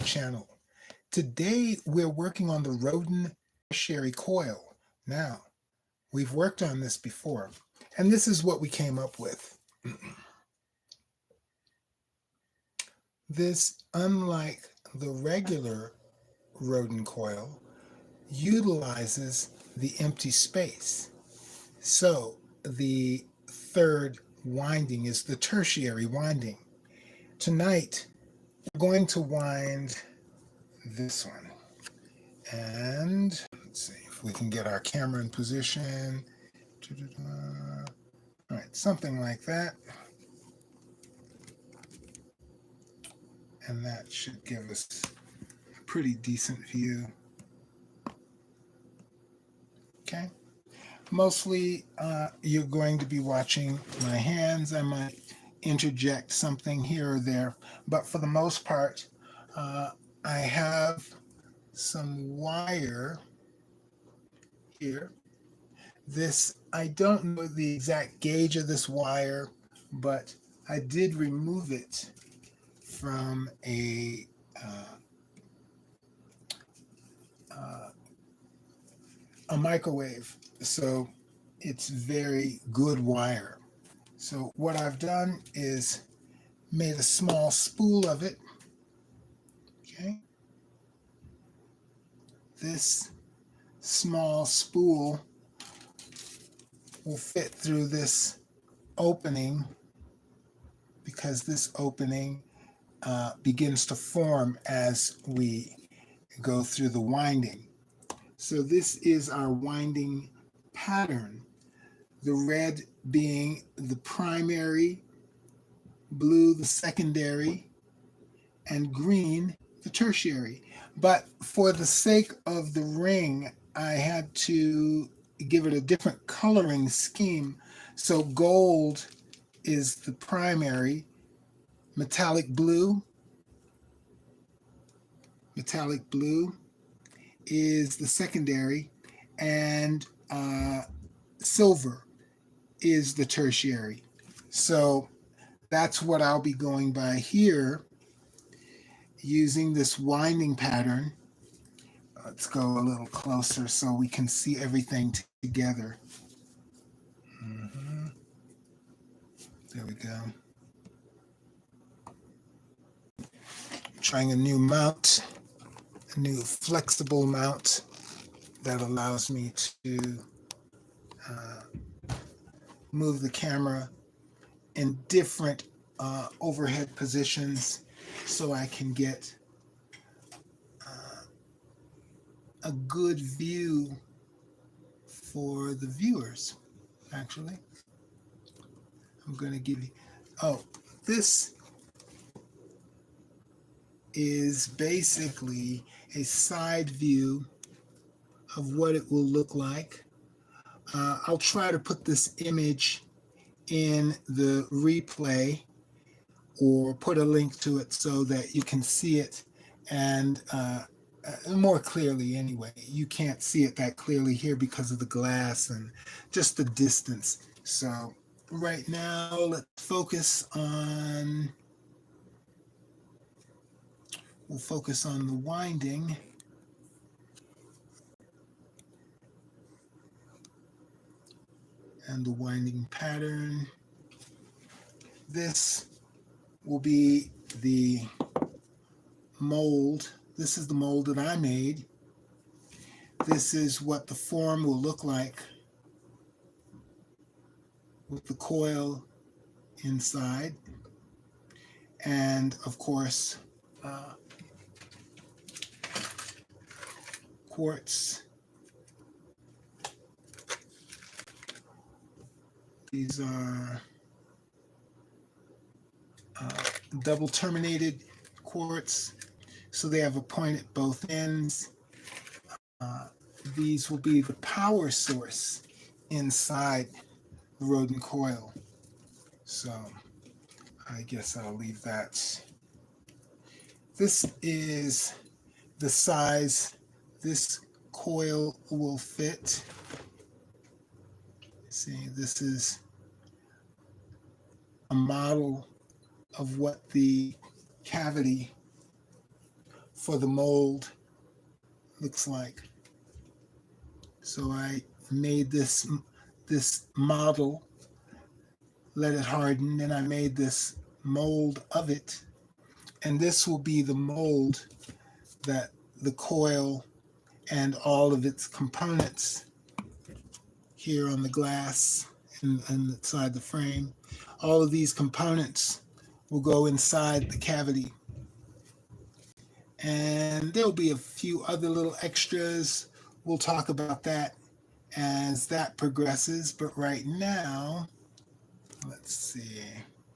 channel. Today we're working on the Rodin tertiary coil. Now, we've worked on this before, and this is what we came up with. This, unlike the regular Rodin coil, utilizes the empty space. So the third winding is the tertiary winding. Tonight, we're going to wind this one. And let's see if we can get our camera in position. All right, something like that. And that should give us a pretty decent view. Okay. Mostly you're going to be watching my hands. I might interject something here or there, but for the most part, I have some wire here. This, I don't know the exact gauge of this wire, but I did remove it from a microwave, so it's very good wire. So what I've done is made a small spool of it. Okay, this small spool will fit through this opening, because this opening begins to form as we go through the winding. So this is our winding pattern, the red being the primary, blue the secondary, and green the tertiary. But for the sake of the ring, I had to give it a different coloring scheme. So gold is the primary, metallic blue is the secondary, and silver is the tertiary. So that's what I'll be going by here, using this winding pattern. Let's go a little closer so we can see everything together. There we go. Trying a new mount, a new flexible mount that allows me to move the camera in different overhead positions so I can get a good view for the viewers. Actually, I'm going to give you, this is basically a side view of what it will look like. I'll try to put this image in the replay or put a link to it so that you can see it, and more clearly anyway. You can't see it that clearly here because of the glass and just the distance. So right now, let's focus on, we'll focus on the winding. And the winding pattern. This will be the mold. This is the mold that I made. This is what the form will look like with the coil inside. And of course, quartz. These are double terminated quartz, so they have a point at both ends. These will be the power source inside the Rodin coil. So I guess I'll leave that. This is the size this coil will fit. See, this is a model of what the cavity for the mold looks like. So I made this model, let it harden, and I made this mold of it. And this will be the mold that the coil and all of its components here on the glass and inside the frame, all of these components will go inside the cavity. And there'll be a few other little extras. We'll talk about that as that progresses. But right now, let's see.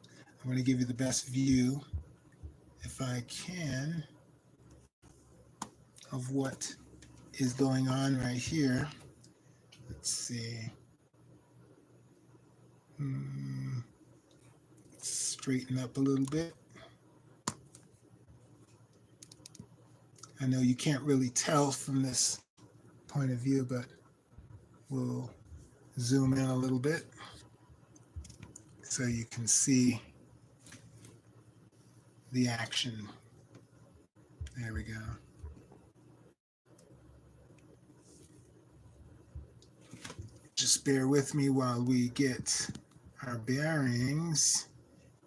I'm going to give you the best view, if I can, of what is going on right here. Let's see. Let's straighten up a little bit. I know you can't really tell from this point of view, but we'll zoom in a little bit so you can see the action. There we go. Just bear with me while we get our bearings.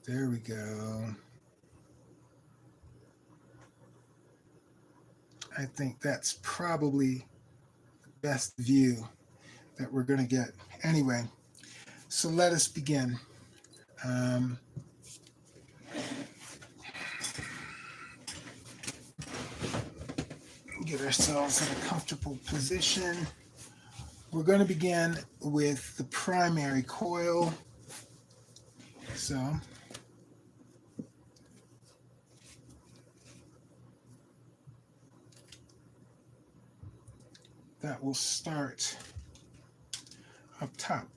There we go. I think that's probably the best view that we're going to get. Anyway, so let us begin. Get ourselves in a comfortable position. We're going to begin with the primary coil. So that will start up top.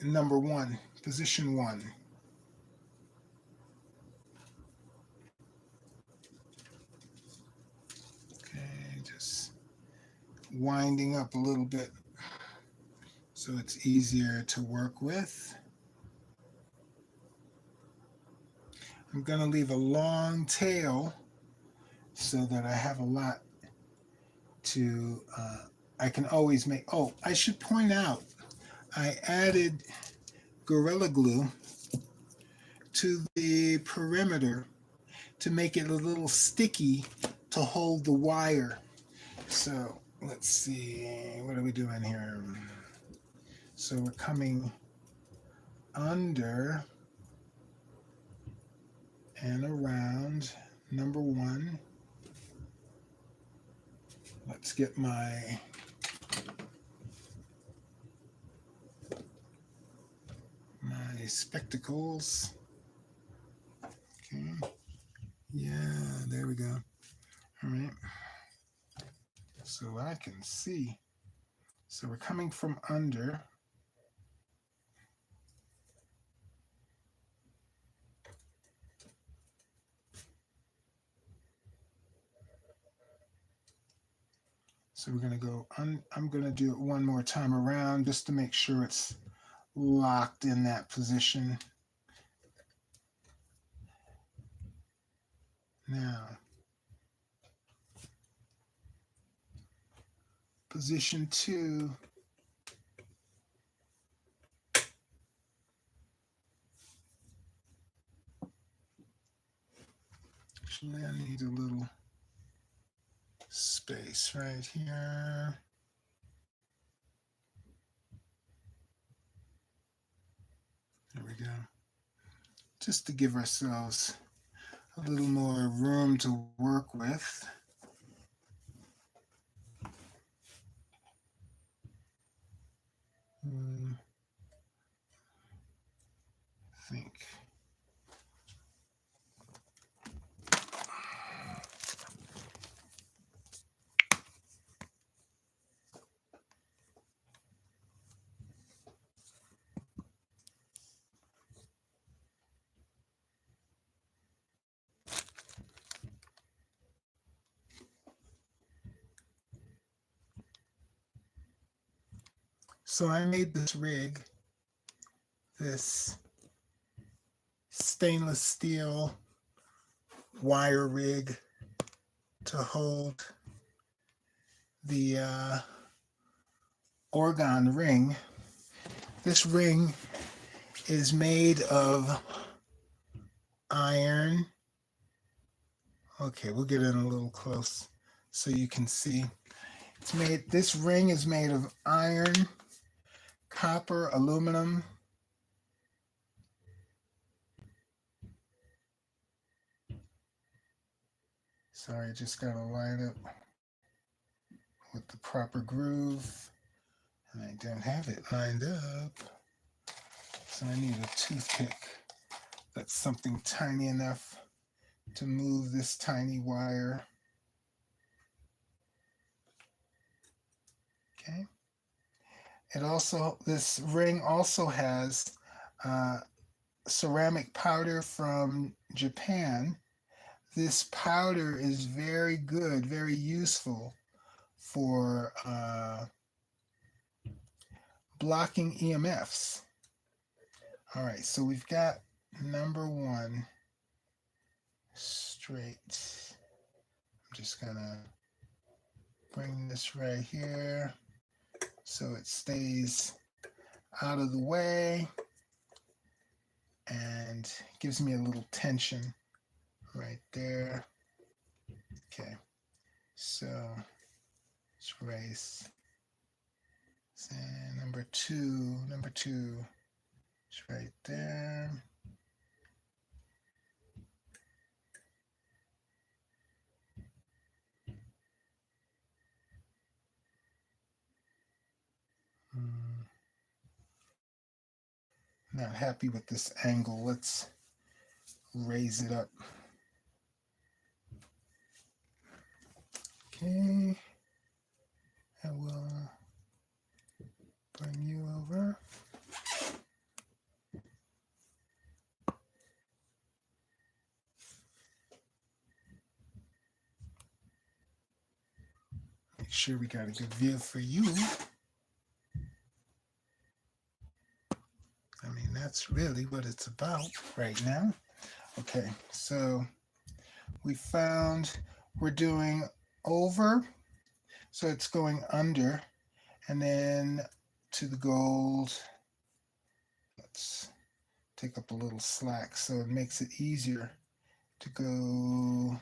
Number 1, position 1. Okay, just winding up a little bit so it's easier to work with. I'm going to leave a long tail so that I have a lot to, I can always make, oh, I should point out, I added Gorilla Glue to the perimeter to make it a little sticky to hold the wire. So let's see, what are we doing here? So we're coming under and around number 1. Let's get my spectacles. Okay. Yeah, there we go. All right. So I can see. So we're coming from under. So we're going to go, I'm going to do it one more time around just to make sure it's locked in that position. Now, position 2. Actually, I need a little space right here. There we go. Just to give ourselves a little more room to work with. I think. So I made this rig, this stainless steel wire rig to hold the orgone ring. This ring is made of iron. Okay, we'll get in a little close so you can see. This ring is made of iron, copper, aluminum, sorry, just gotta line up with the proper groove, and I don't have it lined up, so I need a toothpick that's something tiny enough to move this tiny wire. Okay. This ring also has ceramic powder from Japan. This powder is very good, very useful for blocking EMFs. All right, so we've got number one straight. I'm just gonna bring this right here so it stays out of the way and gives me a little tension right there. Okay, so let's raise. And number two is right there. Not happy with this angle. Let's raise it up. Okay, I will bring you over. Make sure we got a good view for you. I mean, that's really what it's about right now. Okay, so we found we're doing over, so it's going under, and then to the gold. Let's take up a little slack so it makes it easier to go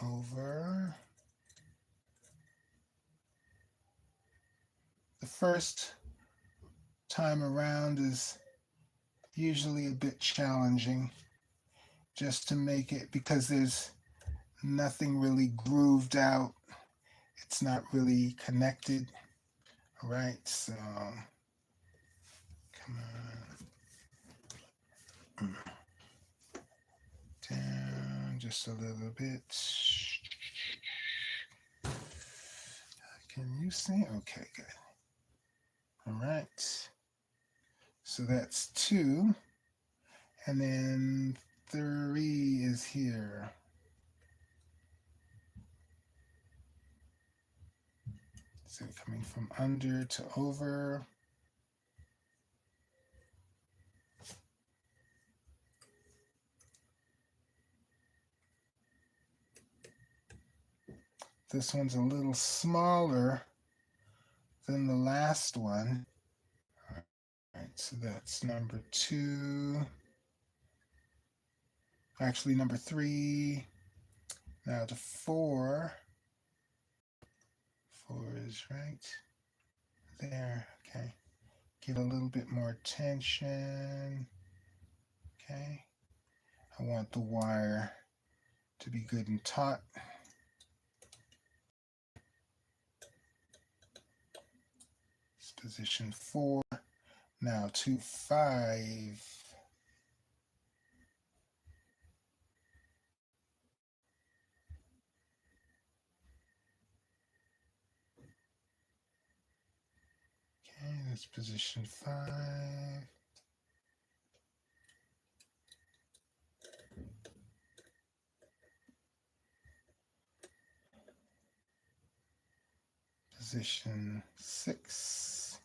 over. The first time around is usually a bit challenging just to make it, because there's nothing really grooved out. It's not really connected. All right, so come on. Down just a little bit. Can you see? Okay, good. All right. So that's 2. And then 3 is here. So coming from under to over. This one's a little smaller than the last one. All right, so that's number 2. Actually, number 3. Now to 4. 4 is right there. Okay. Get a little bit more tension. Okay. I want the wire to be good and taut. It's position 4. Now to 5. Okay, that's position 5. Position 6.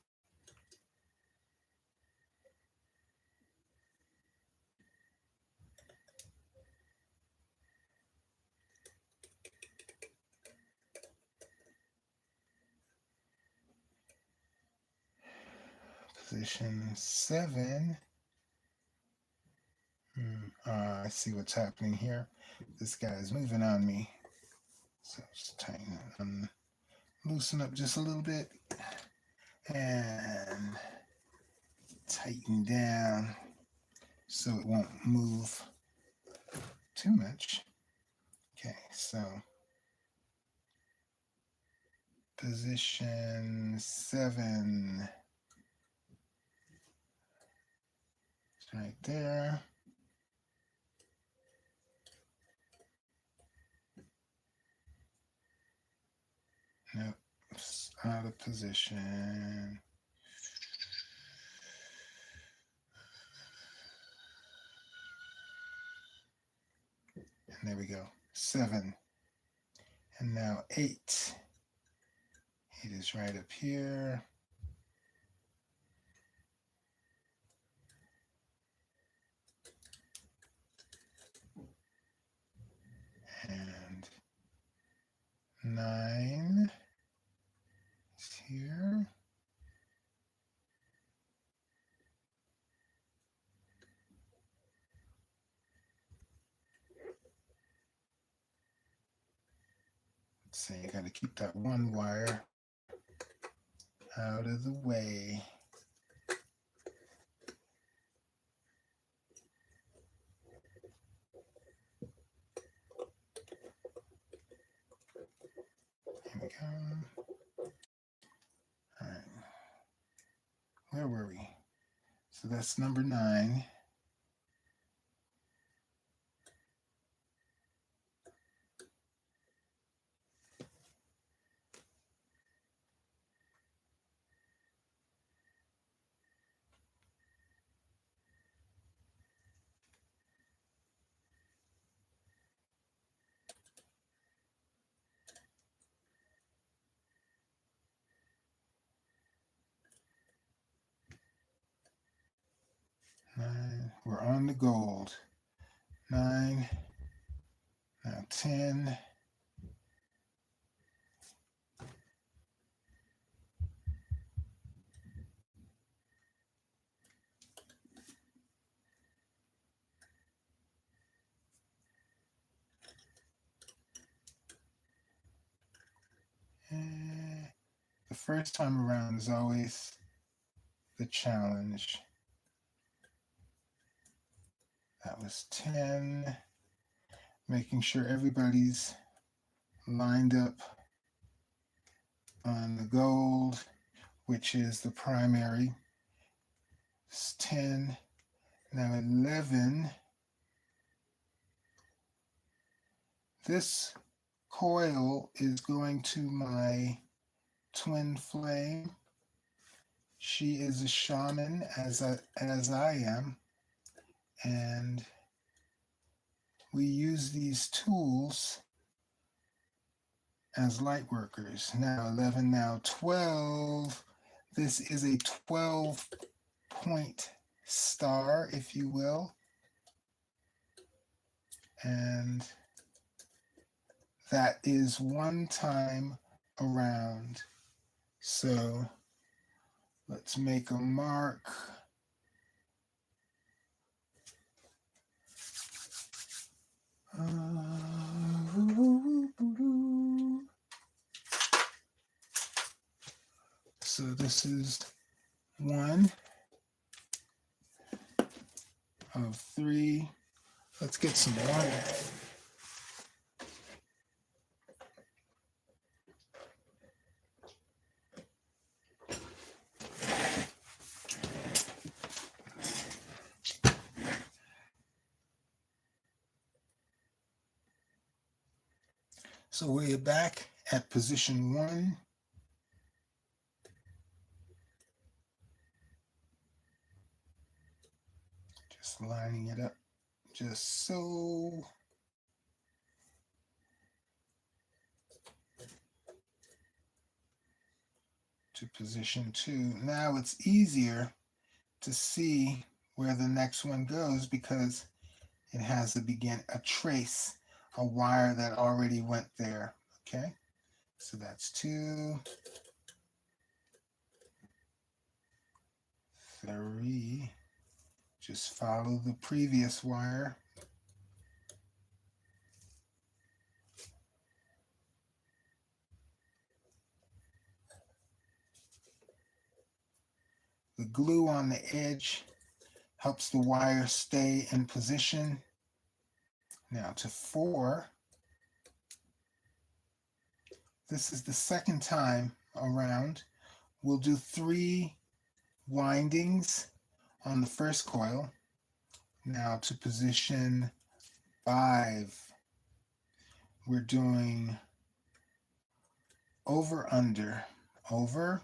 position 7. I see what's happening here. This guy is moving on me. So just tighten and loosen up just a little bit and tighten down so it won't move too much. Okay, so position 7. It's right there. Nope, it's out of position. And there we go. 7. And now 8. 8 is right up here. And 9 is here. Let's see, you got to keep that one wire out of the way. Here we go. All right. Where were we? So that's number 9. We're on the gold. 9. Now 10. The first time around is always the challenge. That was 10. Making sure everybody's lined up on the gold, which is the primary. It's 10. Now 11. This coil is going to my twin flame. She is a shaman as I am, and we use these tools as light workers. Now 11, now 12. This is a 12-point star, if you will. And that is one time around. So let's make a mark. So this is 1 of 3. Let's get some water. So we're back at position 1. Just lining it up just so. To position 2. Now it's easier to see where the next one goes because it has a trace, a wire that already went there. Okay, so that's 2, 3. Just follow the previous wire. The glue on the edge helps the wire stay in position. Now to 4. This is the second time around. We'll do 3 windings on the first coil. Now to position 5. We're doing over, under, over,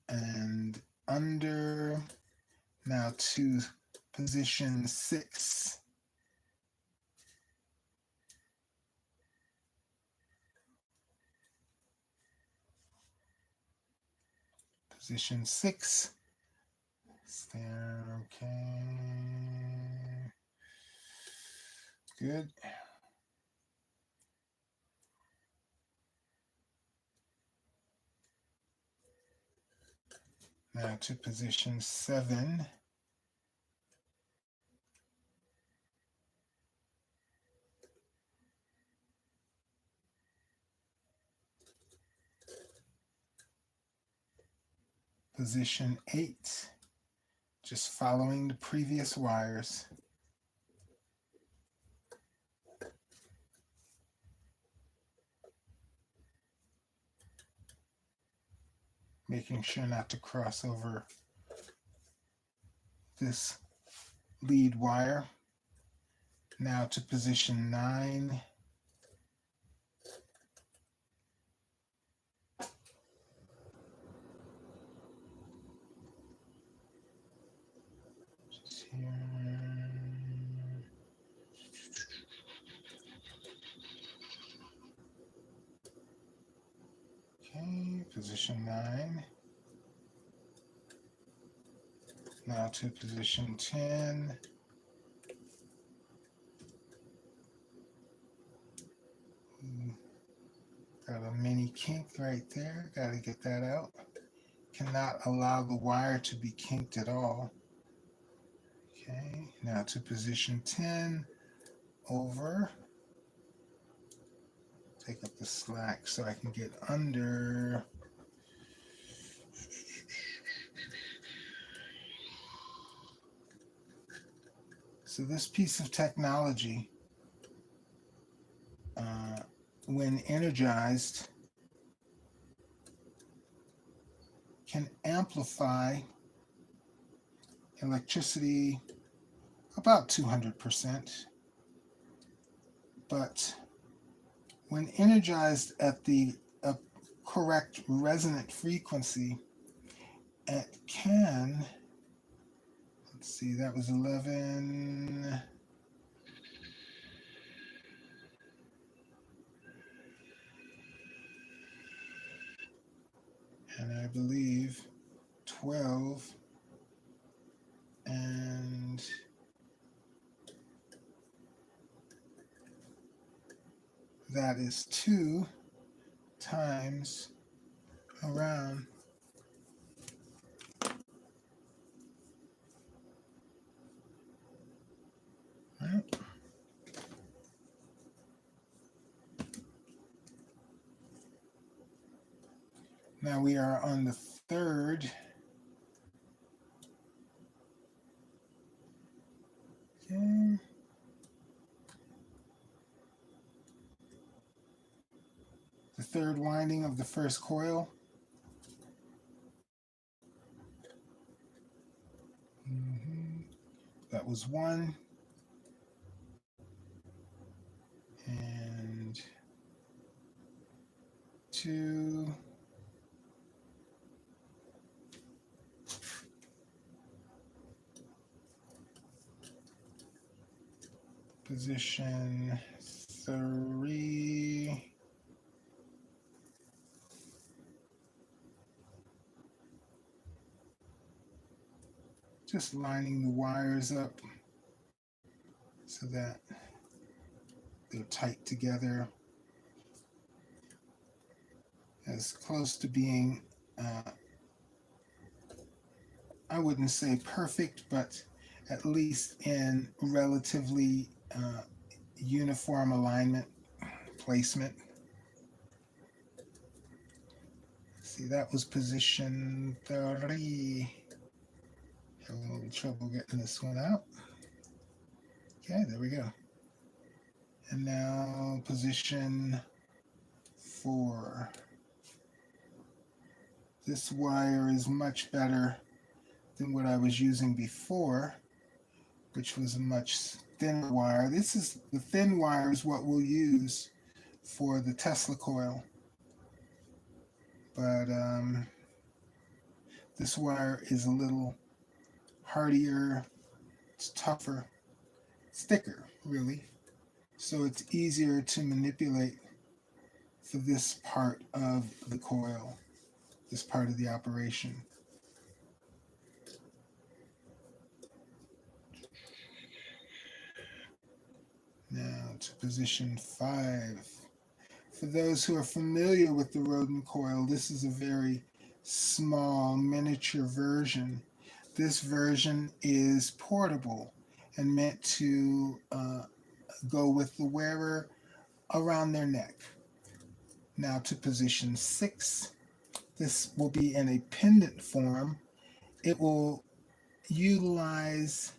and under. Now to position 6. Position 6. There, okay. Good. Now to position 7. Position 8. Just following the previous wires. Making sure not to cross over this lead wire. Now to position 9. Just here. Okay, position 9. Now to position 10. Got a mini kink right there. Got to get that out. Cannot allow the wire to be kinked at all. Okay, now to position 10. Over. Take up the slack so I can get under. So this piece of technology, when energized, can amplify electricity about 200%. But when energized at the correct resonant frequency, it can, let's see, that was 11. And I believe 12. And that is 2 times around. Right. Now we are on the 3rd. Okay. The 3rd winding of the first coil. That was 1. And 2. Position 3. Just lining the wires up so that they're tight together, as close to being I wouldn't say perfect, but at least in relatively uniform alignment, placement. See, that was position 3. Having a little trouble getting this one out. Okay, there we go. And now position 4. This wire is much better than what I was using before, which was a much thinner wire. This is the thin wire is what we'll use for the Tesla coil. But this wire is a little hardier, it's tougher, it's thicker, really. So it's easier to manipulate for this part of the coil, this part of the operation. Now to position 5. For those who are familiar with the Rodin coil, this is a very small miniature version. This version is portable and meant to go with the wearer around their neck. Now to position 6. This will be in a pendant form. It will utilize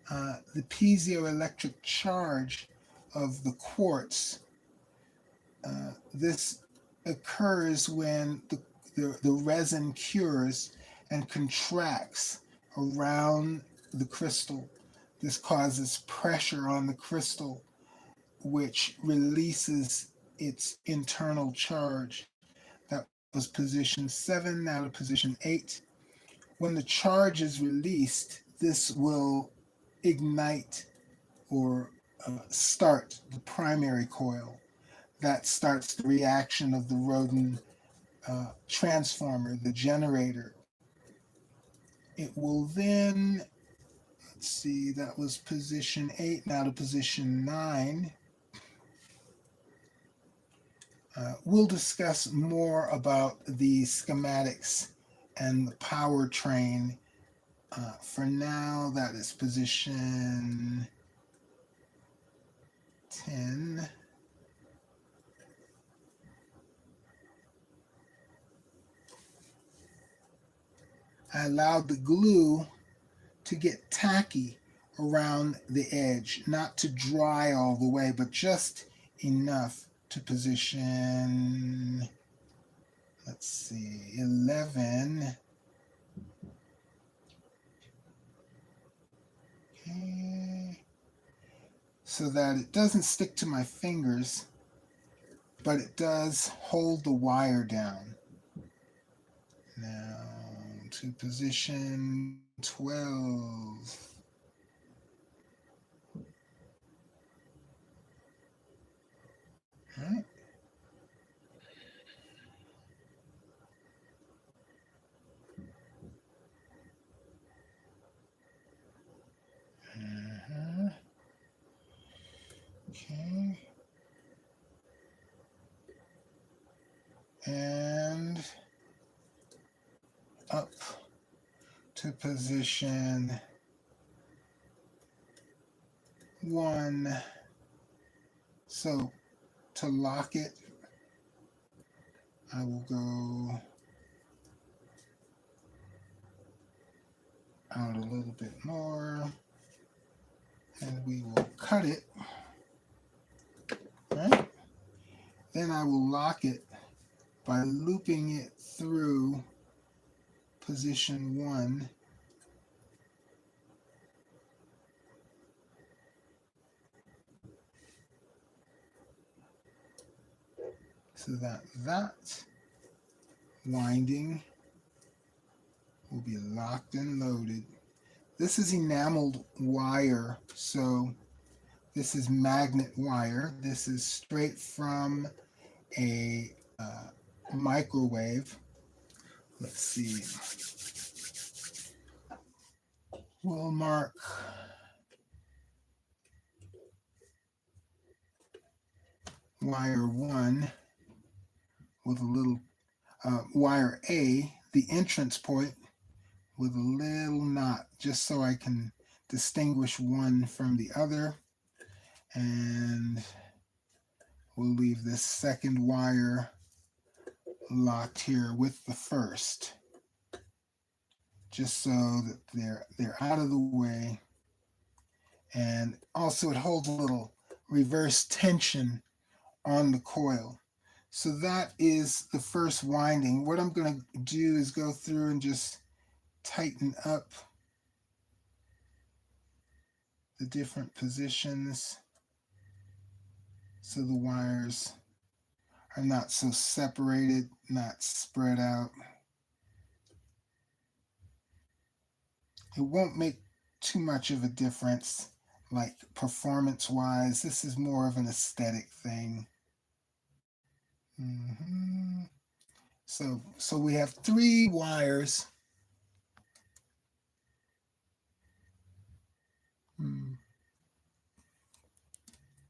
the piezoelectric charge of the quartz. This occurs when the resin cures and contracts around the crystal. This causes pressure on the crystal, which releases its internal charge. That was position 7, now to position 8. When the charge is released, this will ignite or start the primary coil. That starts the reaction of the Rodin transformer, the generator. It will then, let's see, that was position 8, now to position 9. We'll discuss more about the schematics and the powertrain. For now, that is position 10. I allowed the glue to get tacky around the edge, not to dry all the way, but just enough to position, let's see, 11. Okay. So that it doesn't stick to my fingers, but it does hold the wire down. Now to position 12. All right. Okay. And up to position 1. So to lock it, I will go out a little bit more, and we will cut it. Right? Then I will lock it by looping it through position 1. So that winding will be locked and loaded. This is enameled wire, so this is magnet wire. This is straight from a microwave. Let's see. We'll mark wire 1 with a little wire A, the entrance point, with a little knot, just so I can distinguish one from the other. And we'll leave this second wire locked here with the first, just so that they're out of the way. And also it holds a little reverse tension on the coil. So that is the first winding. What I'm going to do is go through and just tighten up the different positions so the wires are not so separated, not spread out. It won't make too much of a difference, like performance-wise. This is more of an aesthetic thing. So we have 3 wires.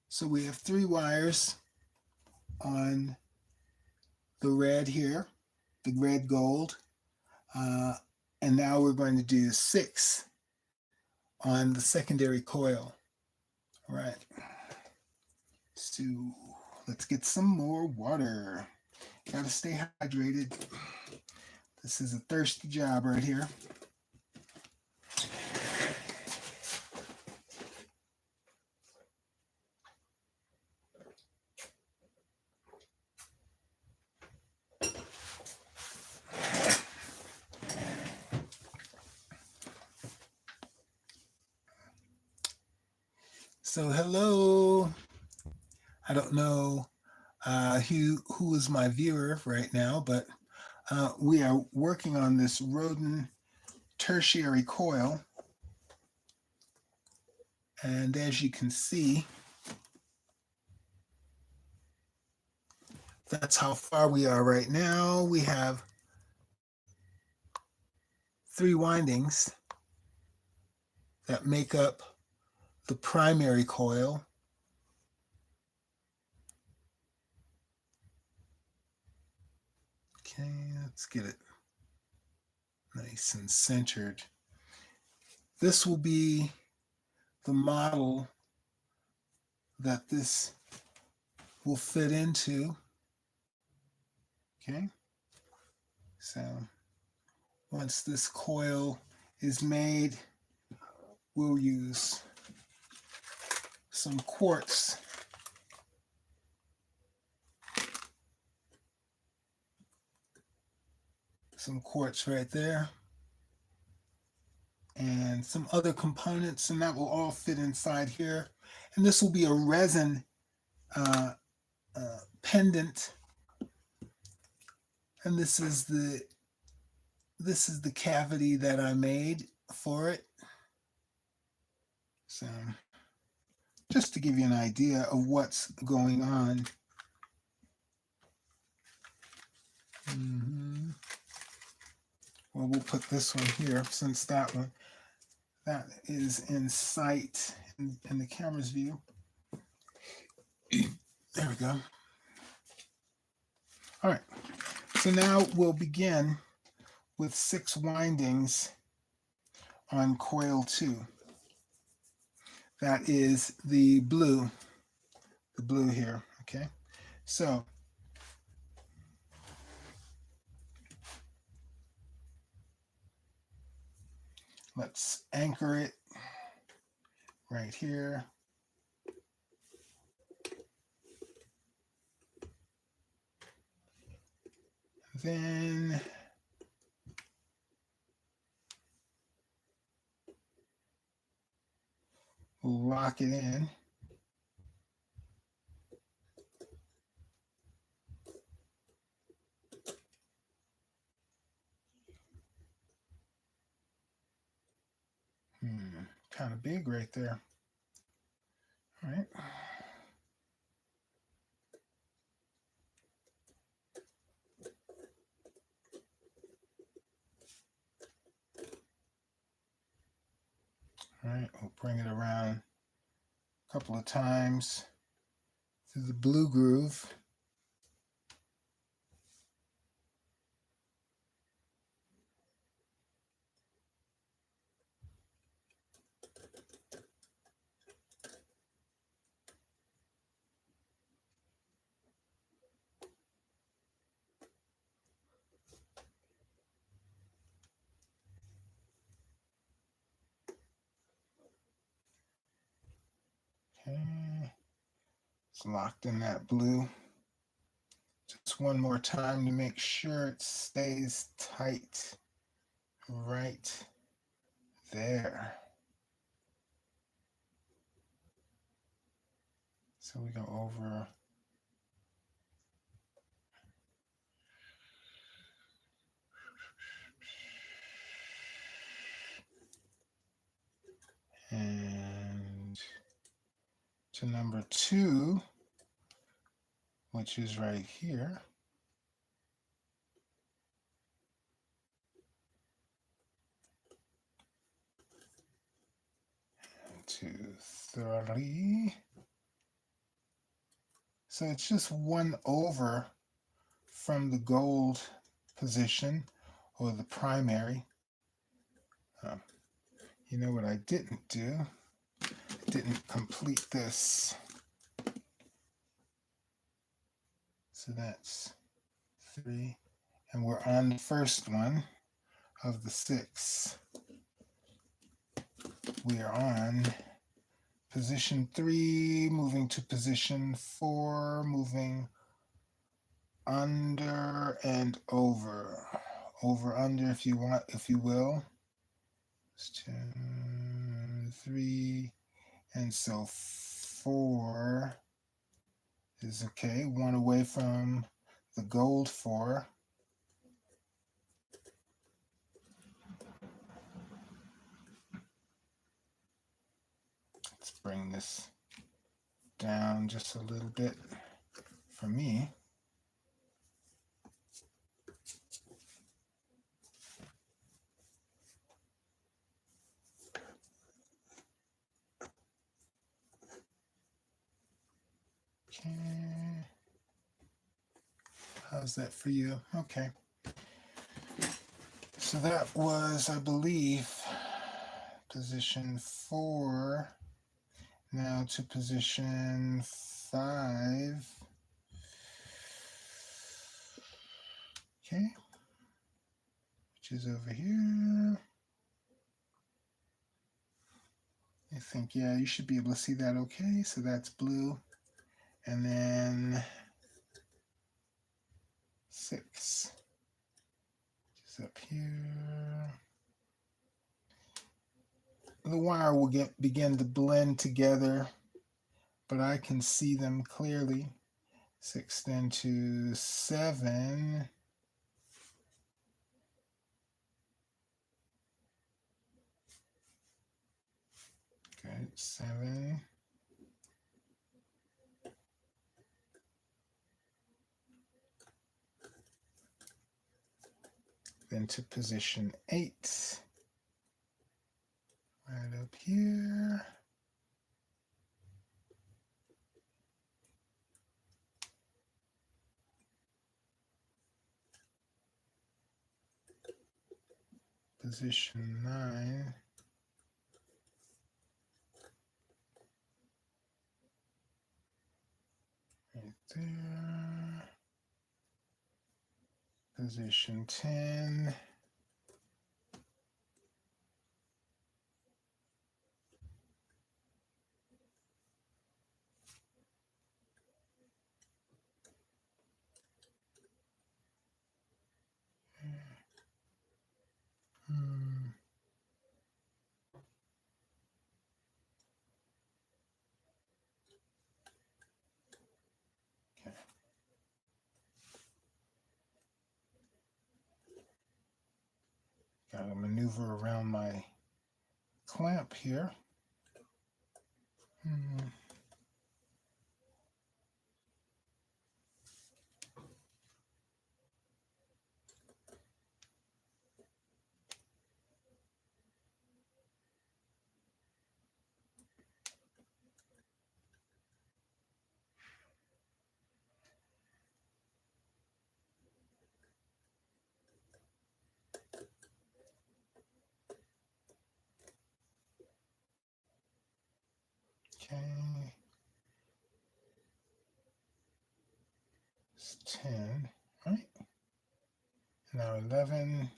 So we have 3 wires on the red here, the red gold. And now we're going to do 6 on the secondary coil. All right. So let's get some more water. Gotta stay hydrated. This is a thirsty job right here. So hello. I don't know who is my viewer right now, but we are working on this Rodin tertiary coil. And as you can see, that's how far we are right now. We have 3 windings that make up the primary coil. Okay, let's get it nice and centered. This will be the model that this will fit into. Okay, so once this coil is made, we'll use some quartz. Some quartz right there. And some other components, and that will all fit inside here. And this will be a resin pendant. And this is the cavity that I made for it. So just to give you an idea of what's going on. Well, we'll put this one here since that is in sight in the camera's view. There we go. All right. So now we'll begin with 6 windings on coil 2. That is the blue here, okay? So let's anchor it right here. Then we'll lock it in. Kind of big right there. All right. All right, we'll bring it around a couple of times through the blue groove. Okay. It's locked in that blue. Just one more time to make sure it stays tight right there. So we go over. And to number 2, which is right here. And 2, 3. So it's just one over from the gold position or the primary. You know what I didn't do? I didn't complete this. So that's 3. And we're on the first one of the 6. We are on position 3, moving to position 4, moving under and over. Over, under, if you want, if you will. 2, 3, and so 4 is okay. 1 away from the gold 4. Let's bring this down just a little bit for me. Okay. How's that for you? Okay. So that was, I believe, position 4. Now to position 5. Okay. Which is over here. I think, yeah, you should be able to see that okay. So that's blue. And then 6, which is up here. The wire will begin to blend together, but I can see them clearly. 6 then to 7. Good, 7. Then to position 8. Right up here. Position 9. Right there. Position 10. Okay. Got to maneuver around my clamp here. Okay. It's 10, right? Now 11.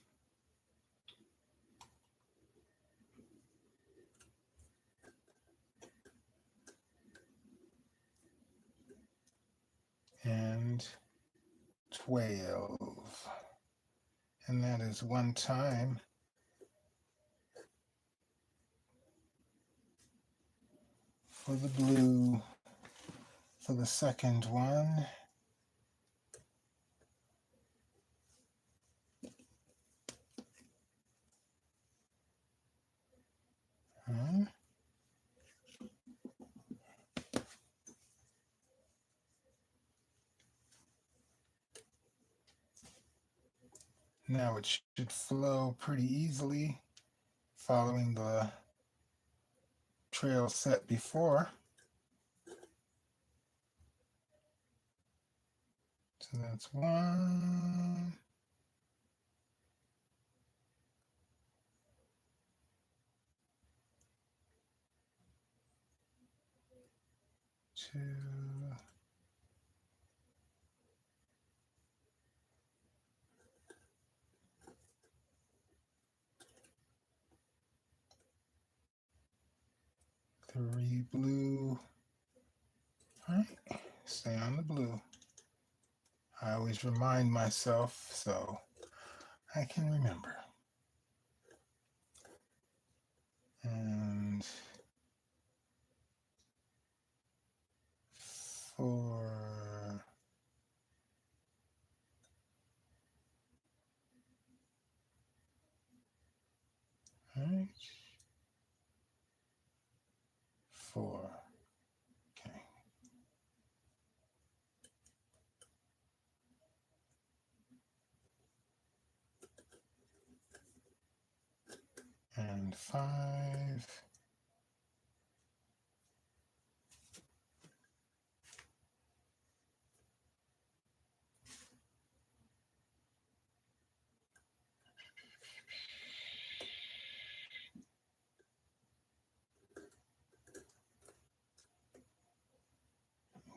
and 12. And that is one time for the blue. For the second one, now it should flow pretty easily following the trail set before. So that's 1, 2, 3 blue. All right, stay on the blue. I always remind myself so I can remember. And 4, right, 4, okay. And 5,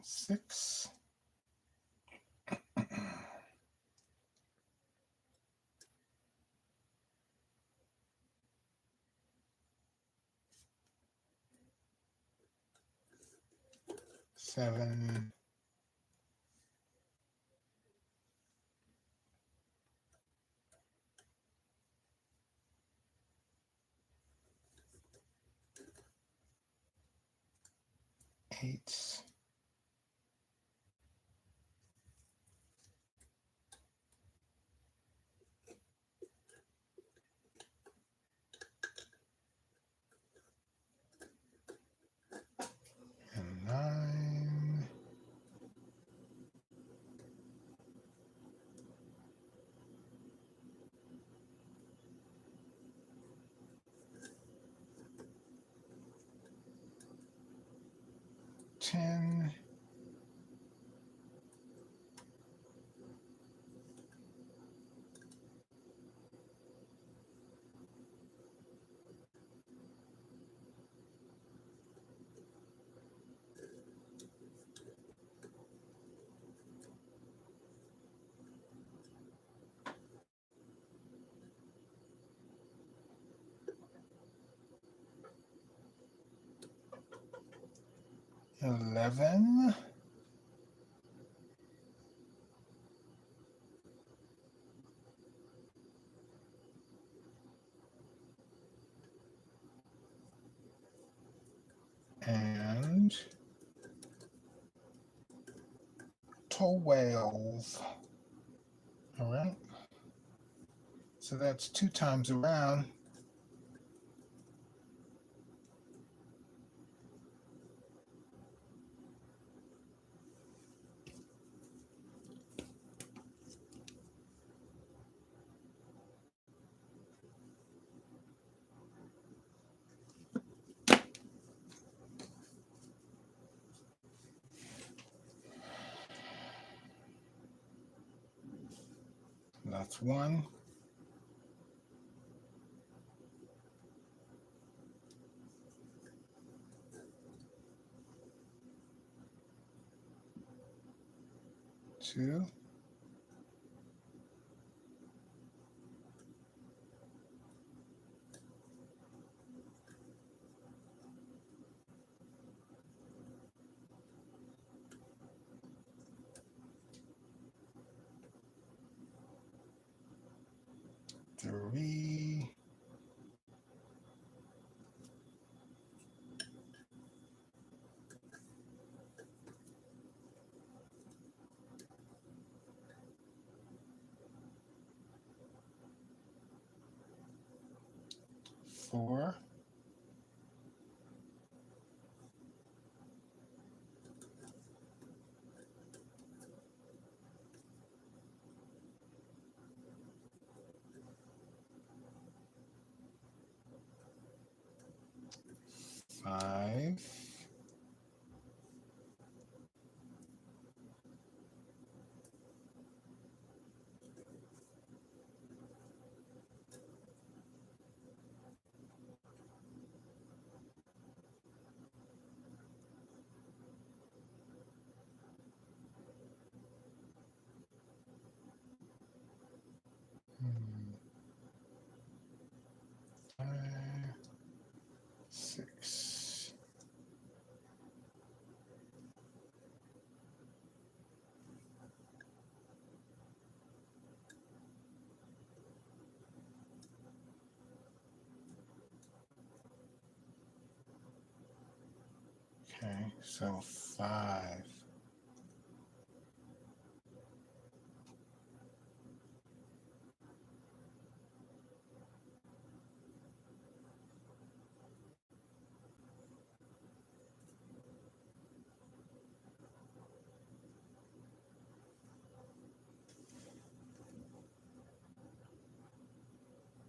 6, 7, 8, and 9, 10, 11, and 12. All right. So that's 2 times around. That's 1, 2, 3, 4. Five. 5, 6. Okay, so 5.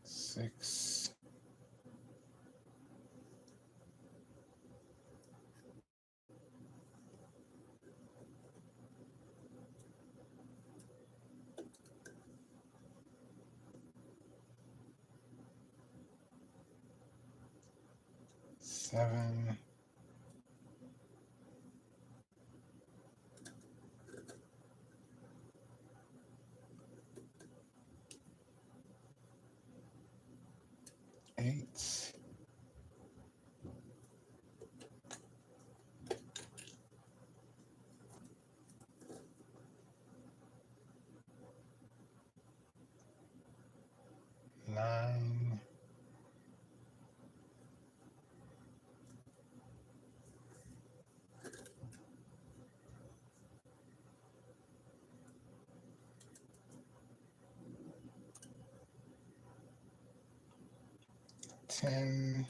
6. 7. 8. 9. 10.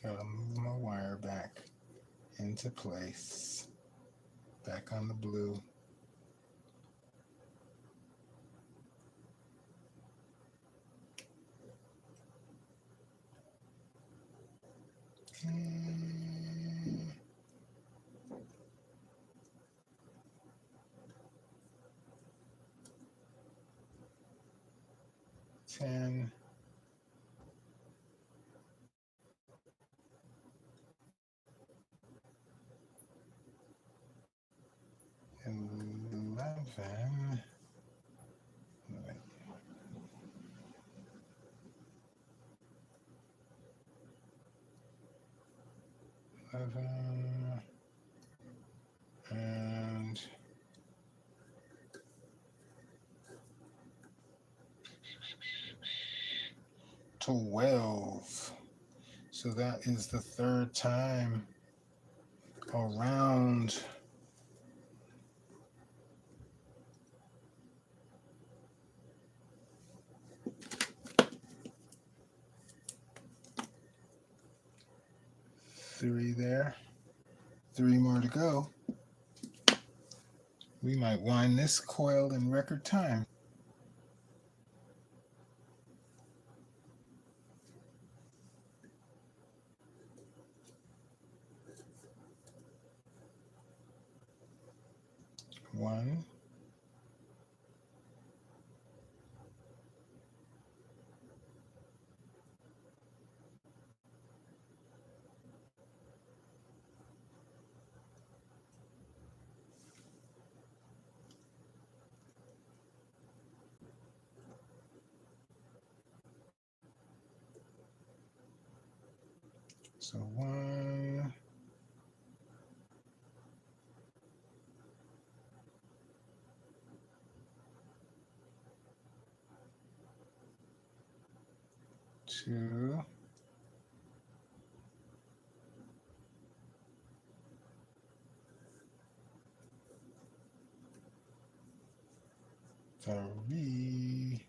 'Gotta move my wire back into place. Back on the blue. And 10. 11. 11. And 12. So that is the third time around. Three there. 3 more to go. We might wind this coil in record time. One. So 1. 2, 3,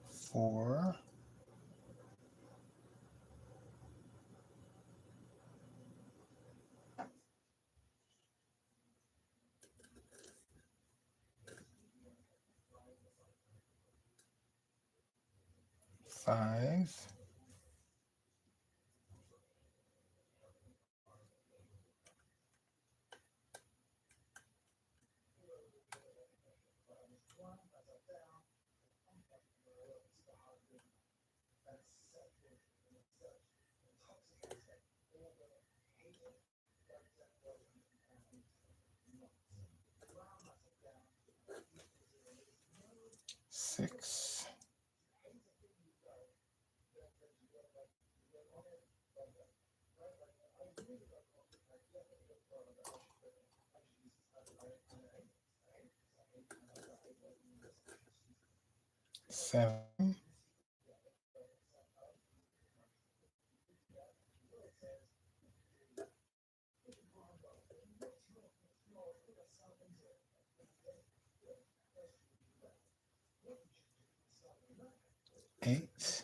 4, 5, 6, 7, 8,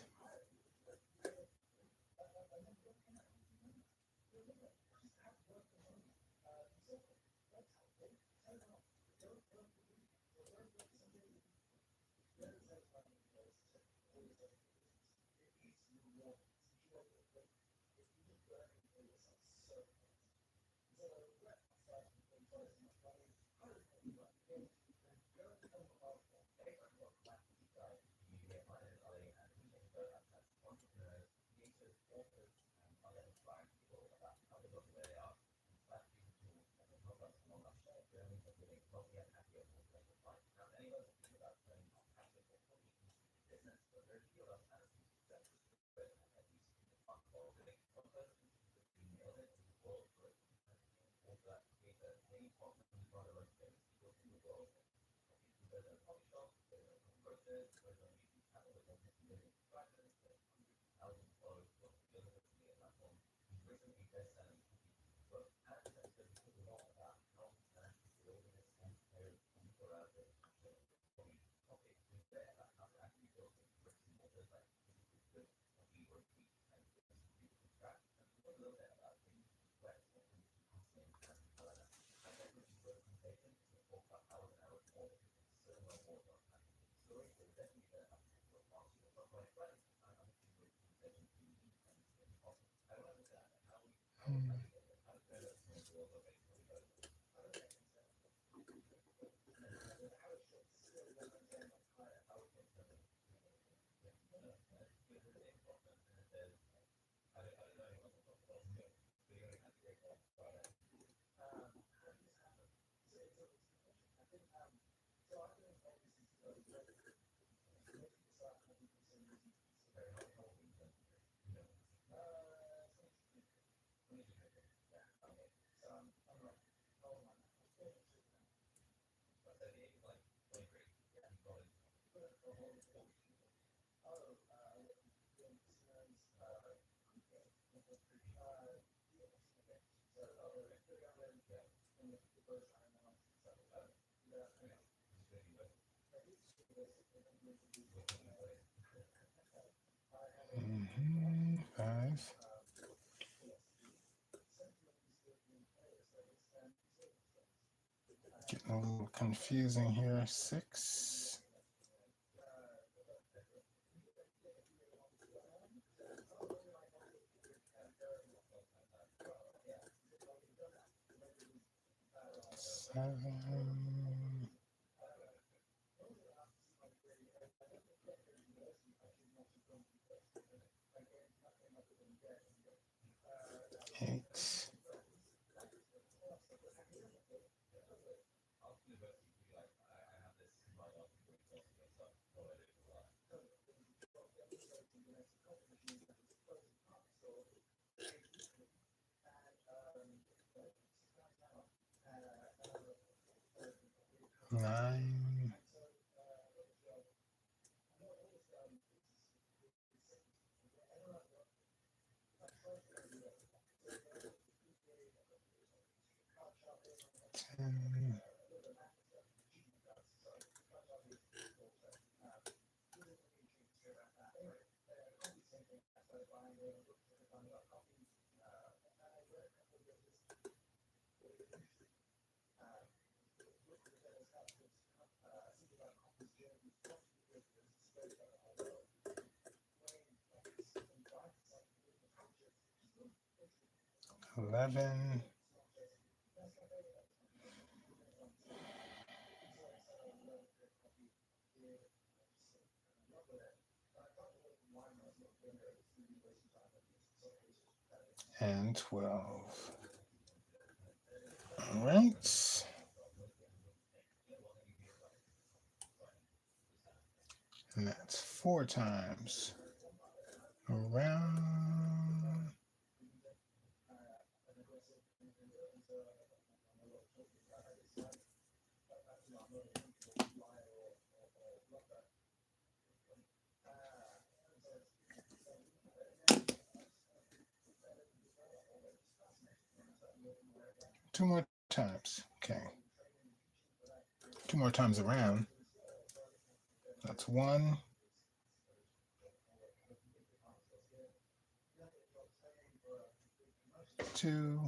5, getting a little confusing here, 6, 7, 8, 9, 9, 10, 11, and 12. All right. And that's 4 times around. Two more times. Okay. 2 more times around. That's 1. 2.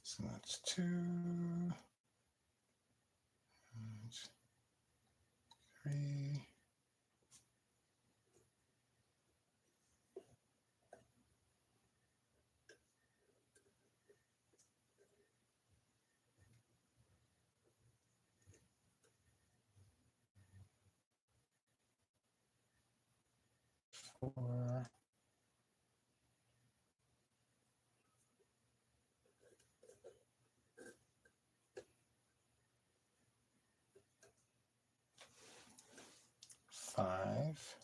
So that's 2, 3, 4, 5,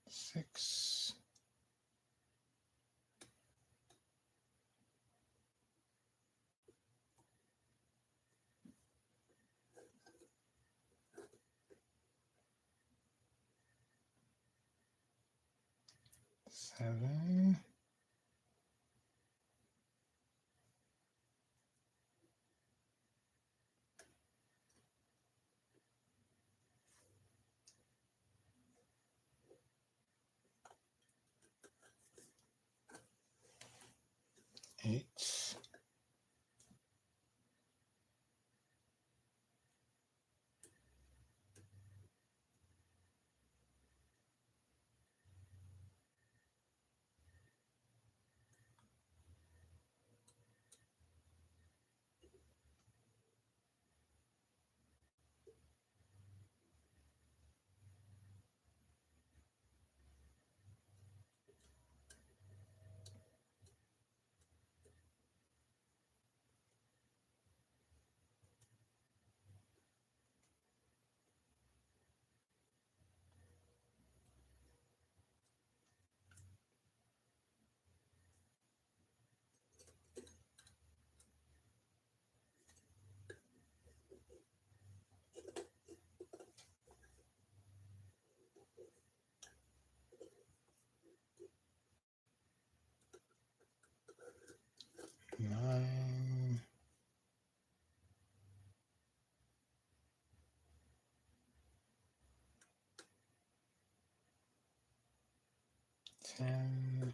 6, 7, 8, 9, 10,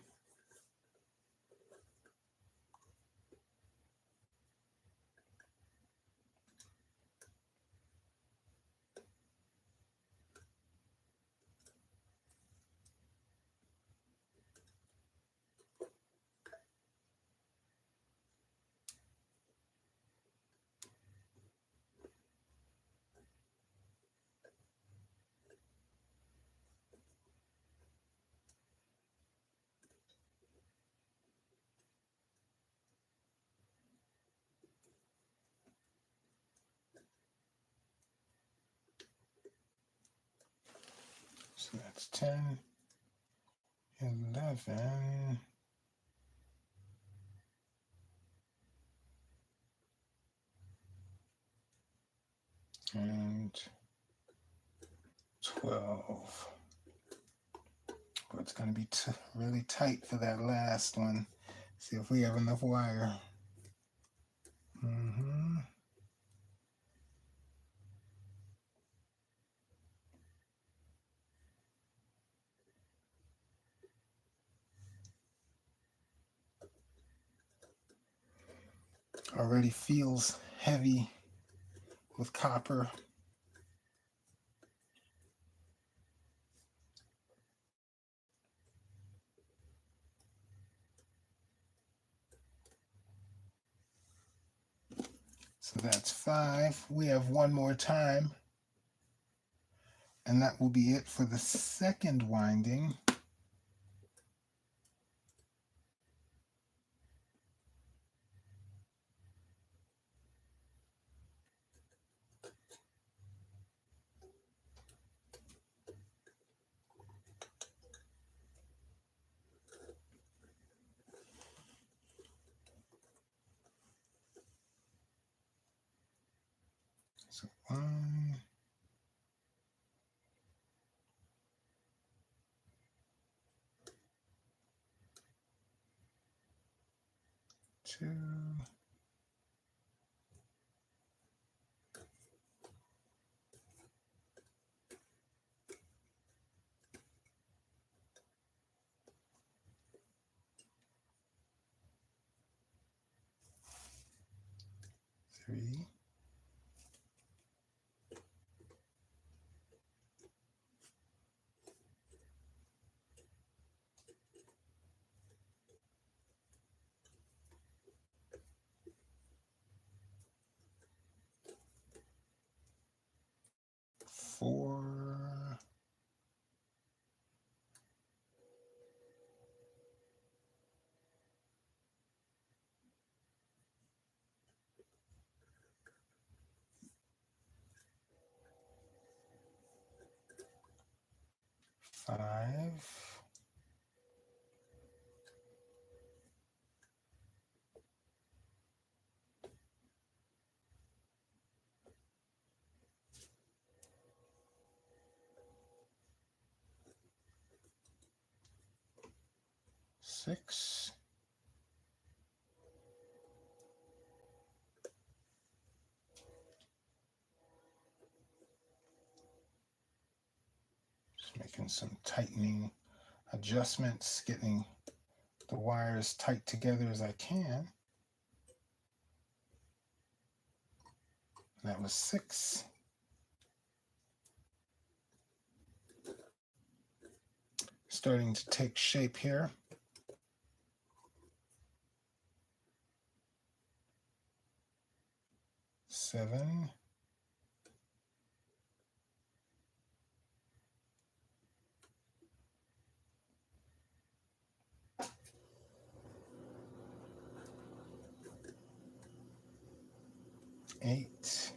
so that's 10, 11, and 12. But it's going to be really tight for that last one. See if we have enough wire. Already feels heavy with copper. So that's 5. We have one more time, and that will be it for the second winding. So 1, 2, 3, 4, 5, 6, 'Making some tightening adjustments, getting the wires tight together as I can. That was 6. Starting to take shape here. 7, 8,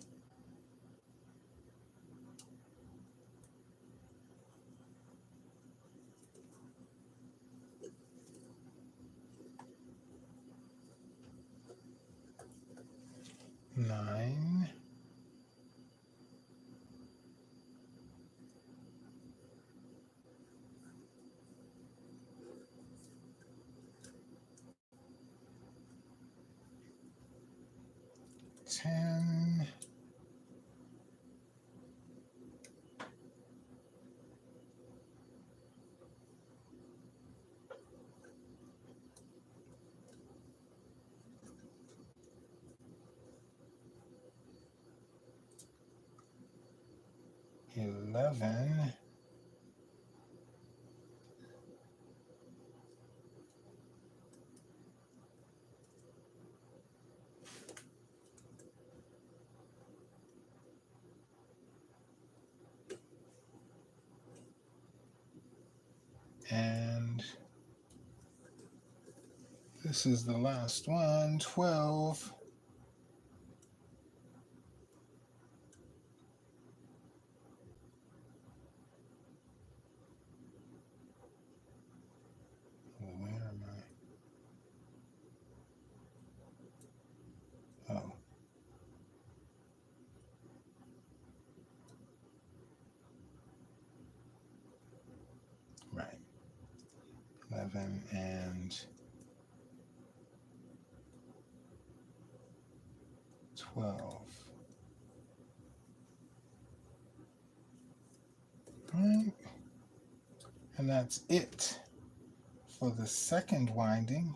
9, 10. 11, and this is the last one, 12. Where am I? Oh. Right. 11 and 12. Right. And that's it for the second winding.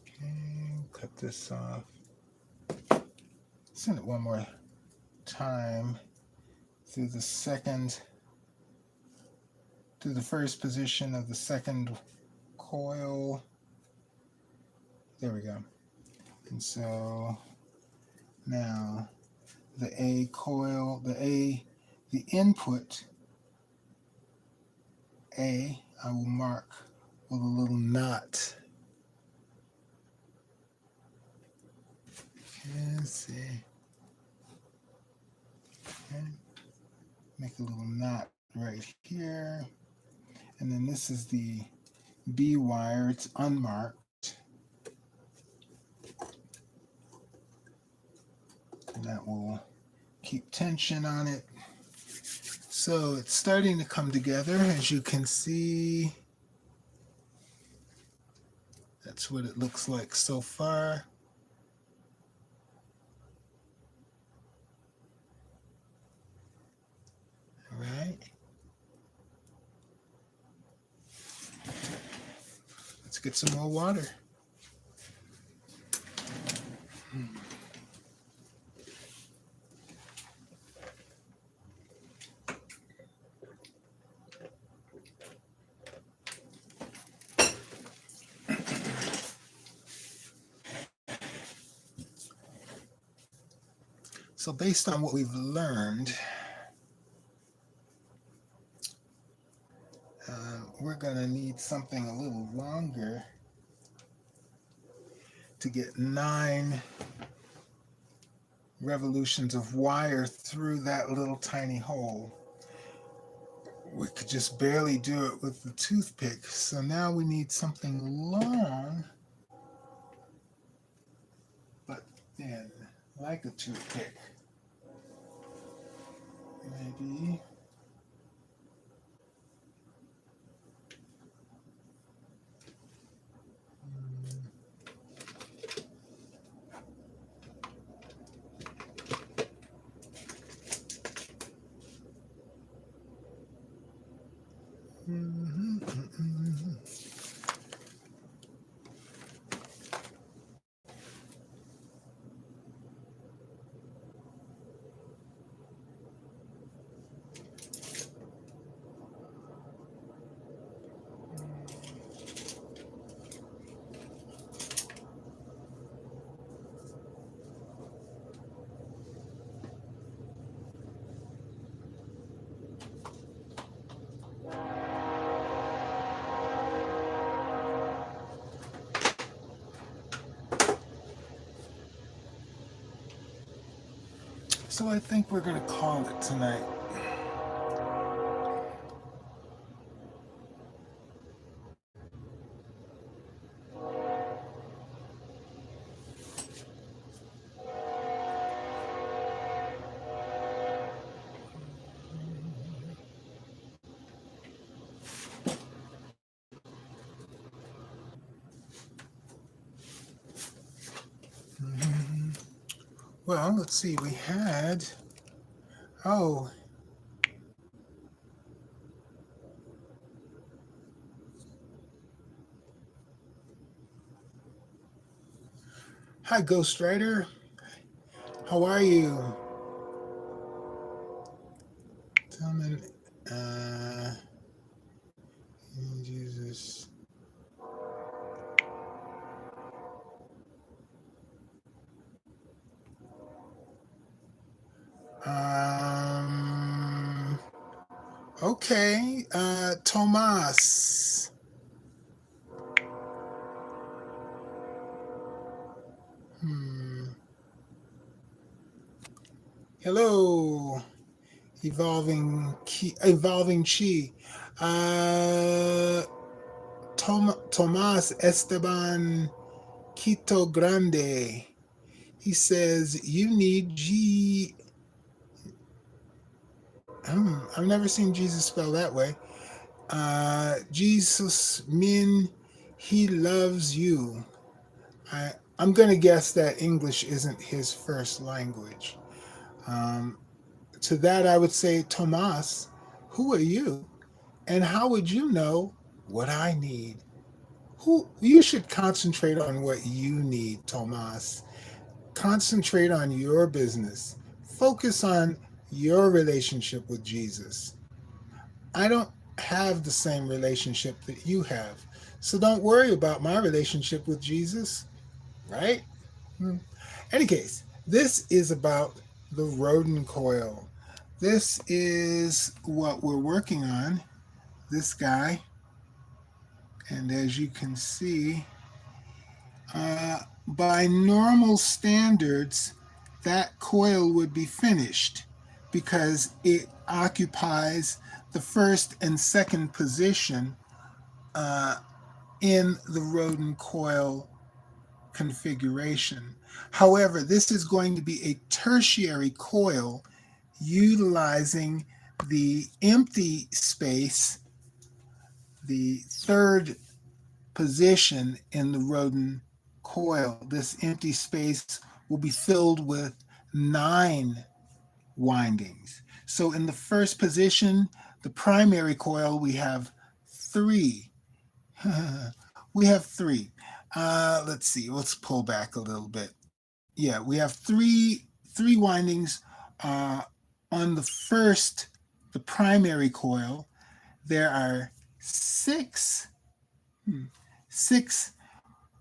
Okay, cut this off. Send it one more time through the first position of the second coil. There we go. And so now the A coil, the input A, I will mark with a little knot. Okay, let's see. Okay. Make a little knot right here. And then this is the B wire, it's unmarked. And that will keep tension on it. So it's starting to come together, as you can see. That's what it looks like so far. All right. Let's get some more water. So based on what we've learned, we're going to need something a little longer to get 9 revolutions of wire through that little tiny hole. We could just barely do it with the toothpick. So now we need something long, but thin, like a toothpick. Maybe. So I think we're going to call it tonight. Well, let's see. We had, oh, hi, Ghostwriter. How are you? Tell me, Jesus. Okay, Tomas. Hello, evolving chi. Tomas Esteban Quito Grande. He says you need G. I've never seen Jesus spelled that way. Jesus Min, he loves you. I'm going to guess that English isn't his first language. To that, I would say, Tomas, who are you? And how would you know what I need? Who you should concentrate on what you need, Tomas. Concentrate on your business. Focus on your relationship with Jesus. I don't have the same relationship that you have. So don't worry about my relationship with Jesus, right? Any case, this is about the Rodin coil. This is what we're working on, this guy. And as you can see, by normal standards, that coil would be finished because it occupies the first and second position in the Rodin coil configuration. However, this is going to be a tertiary coil utilizing the empty space, the third position in the Rodin coil. This empty space will be filled with 9 windings. So in the first position, the primary coil, we have 3. We have 3. Let's see. Let's pull back a little bit. Yeah, we have three windings on the primary coil. There are 6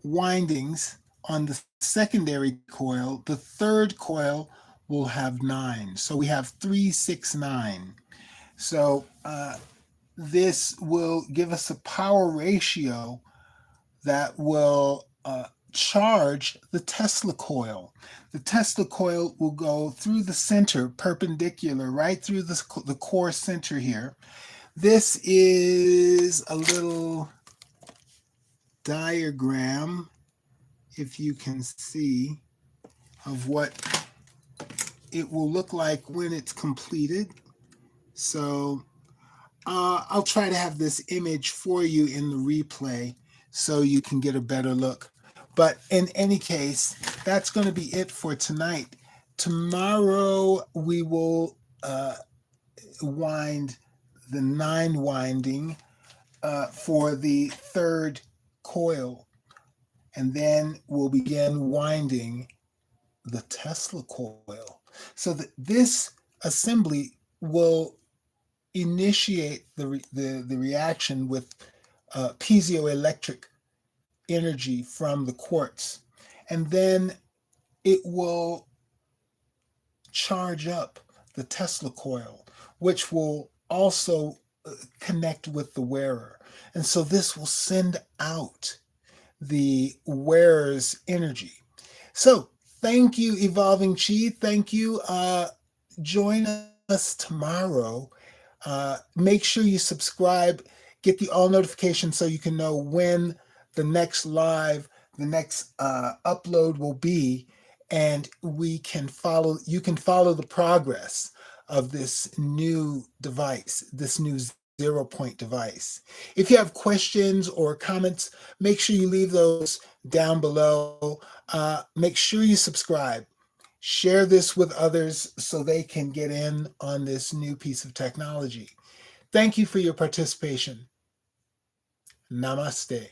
windings on the secondary coil. The third coil will have 9. So we have 3, 6, 9. So this will give us a power ratio that will charge the Tesla coil. The Tesla coil will go through the center, perpendicular, right through the core center here. This is a little diagram, if you can see, of what it will look like when it's completed. So I'll try to have this image for you in the replay so you can get a better look. But in any case, that's going to be it for tonight. Tomorrow we will wind the 9 winding for the third coil. And then we'll begin winding the Tesla coil. So that this assembly will initiate the reaction with piezoelectric energy from the quartz. And then it will charge up the Tesla coil, which will also connect with the wearer. And so this will send out the wearer's energy. So thank you, Evolving Chi. Thank you, join us tomorrow. Make sure you subscribe, get the all notifications so you can know when the next upload will be, and you can follow the progress of this new device, this new 0 point device. If you have questions or comments, make sure you leave those down below. Make sure you subscribe. Share this with others so they can get in on this new piece of technology. Thank you for your participation. Namaste.